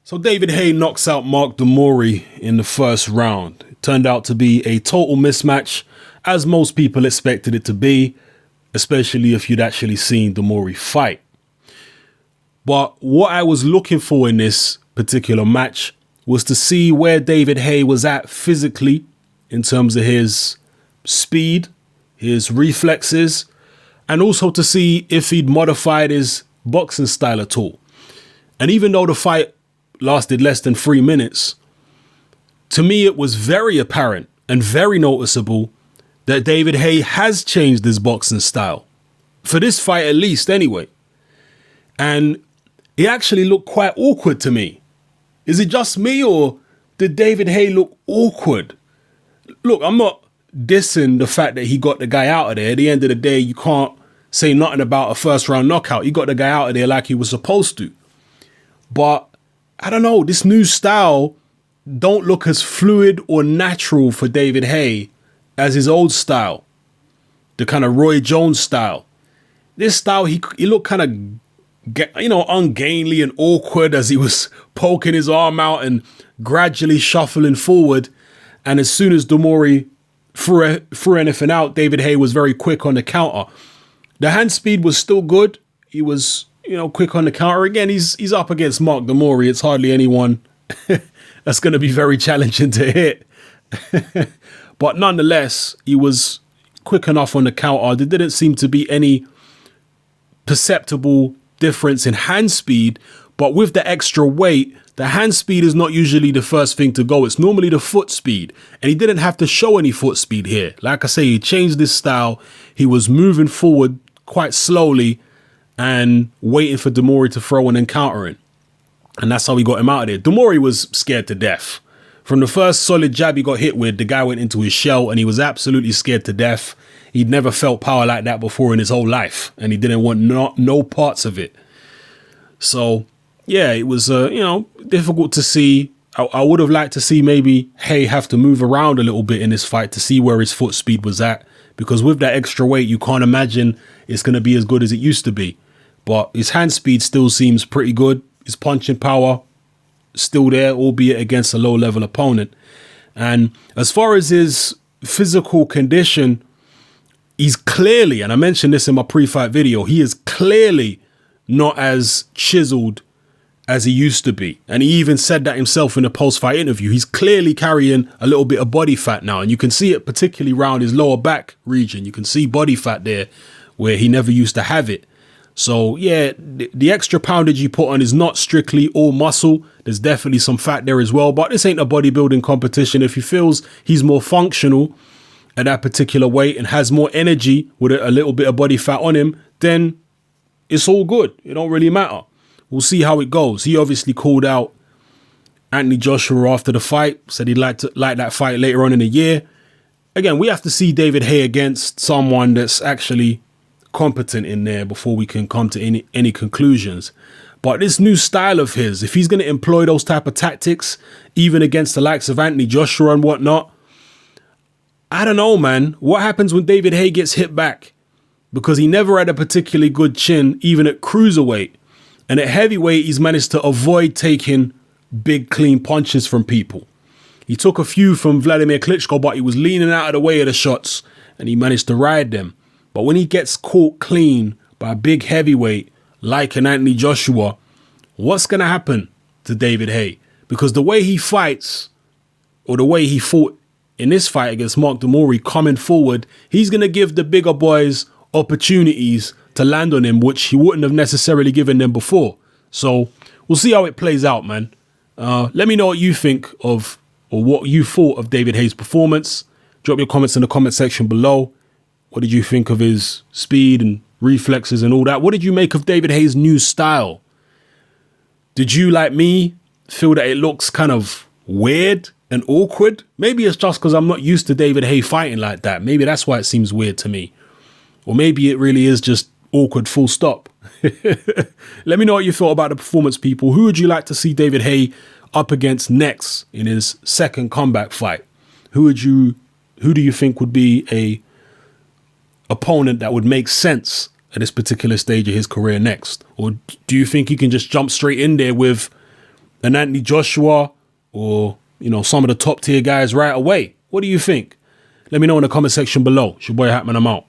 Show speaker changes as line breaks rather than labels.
So David Haye knocks out Mori in the first round. It turned out to be a total mismatch, as most people expected it to be, especially if you'd actually seen the Mori fight. But what I was looking for in this particular match was to see where David Haye was at physically in terms of his speed, his reflexes, and also to see if he'd modified his boxing style at all. And even though the fight lasted less than 3 minutes, to me it was very apparent and very noticeable that David Haye has changed his boxing style. For this fight at least anyway. And he actually looked quite awkward to me. Is it just me, or did David Haye look awkward? Look, I'm not dissing the fact that he got the guy out of there. At the end of the day, you can't say nothing about a first round knockout. He got the guy out of there like he was supposed to. But I don't know, this new style don't look as fluid or natural for David Haye as his old style. The kind of Roy Jones style. This style, he looked kind of, ungainly and awkward as he was poking his arm out and gradually shuffling forward. And as soon as Mori threw anything out, David Haye was very quick on the counter. The hand speed was still good. He was, quick on the counter. Again, he's up against Mori. It's hardly anyone that's going to be very challenging to hit. But nonetheless, he was quick enough on the counter. There didn't seem to be any perceptible difference in hand speed, but with the extra weight, the hand speed is not usually the first thing to go. It's normally the foot speed, and he didn't have to show any foot speed here. Like I say, he changed his style. He was moving forward quite slowly and waiting for Mori to throw and then countering, and that's how he got him out of there. Mori was scared to death. From the first solid jab he got hit with, the guy went into his shell and he was absolutely scared to death. He'd never felt power like that before in his whole life, and he didn't want no parts of it. So, yeah, it was, difficult to see. I would have liked to see maybe Haye have to move around a little bit in this fight to see where his foot speed was at, because with that extra weight, you can't imagine it's going to be as good as it used to be. But his hand speed still seems pretty good. His punching power still there, albeit against a low-level opponent. And as far as his physical condition, he's clearly, and I mentioned this in my pre-fight video, he is clearly not as chiseled as he used to be. And he even said that himself in a post-fight interview. He's clearly carrying a little bit of body fat now, and you can see it particularly around his lower back region. You can see body fat there where he never used to have it. So yeah, the extra poundage you put on is not strictly all muscle. There's definitely some fat there as well, but this ain't a bodybuilding competition. If he feels he's more functional at that particular weight and has more energy with a little bit of body fat on him, then it's all good. It don't really matter. We'll see how it goes. He obviously called out Anthony Joshua after the fight, said he'd like that fight later on in the year. Again, we have to see David Haye against someone that's actually competent in there before we can come to any conclusions. But this new style of his, if he's going to employ those type of tactics, even against the likes of Anthony Joshua and whatnot, I don't know, man. What happens when David Haye gets hit back? Because he never had a particularly good chin, even at cruiserweight. And at heavyweight, he's managed to avoid taking big, clean punches from people. He took a few from Vladimir Klitschko, but he was leaning out of the way of the shots, and he managed to ride them. But when he gets caught clean by a big heavyweight like an Anthony Joshua, what's going to happen to David Haye? Because the way he fights, or the way he fought in this fight against Mori coming forward, he's going to give the bigger boys opportunities to land on him, which he wouldn't have necessarily given them before. So we'll see how it plays out, man. Let me know what you think of, or what you thought of David Haye's performance. Drop your comments in the comment section below. What did you think of his speed and reflexes and all that? What did you make of David Haye's new style? Did you, like me, feel that it looks kind of weird and awkward? Maybe it's just because I'm not used to David Haye fighting like that. Maybe that's why it seems weird to me. Or maybe it really is just awkward, full stop. Let me know what you thought about the performance, people. Who would you like to see David Haye up against next in his second comeback fight? Who do you think would be a opponent that would make sense at this particular stage of his career next? Or do you think he can just jump straight in there with an Anthony Joshua or, you know, some of the top tier guys right away? What do you think? Let me know in the comment section below. It's your boy Hatman, I'm out.